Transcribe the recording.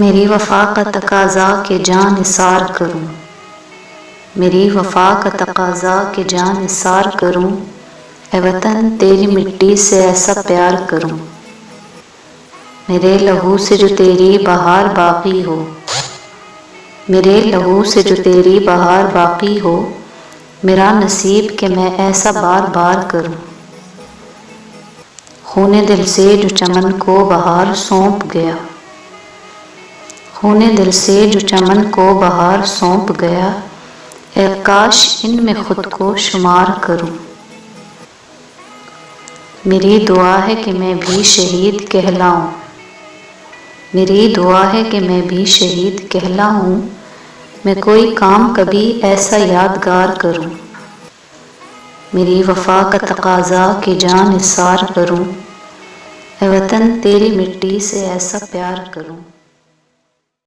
میری وفا کا تقاضا کہ جان نثار کروں، میری وفا کا تقاضا کہ جان نثار کروں، اے وطن تیری مٹی سے ایسا پیار کروں، میرے لہو سے جو تیری بہار باقی ہو، میرے لہو سے جو تیری بہار باقی ہو، میرا نصیب کہ میں ایسا بار بار کروں، خون دل سے جو چمن کو بہار سونپ گیا، خون دل سے جو چمن کو بہار سونپ گیا، اے کاش ان میں خود کو شمار کروں، میری دعا ہے کہ میں بھی شہید کہلاؤں، میری دعا ہے کہ میں بھی شہید کہلاؤں، میں کوئی کام کبھی ایسا یادگار کروں، میری وفا کا تقاضا کہ جان نثار کروں، اے وطن تیری مٹی سے ایسا پیار کروں۔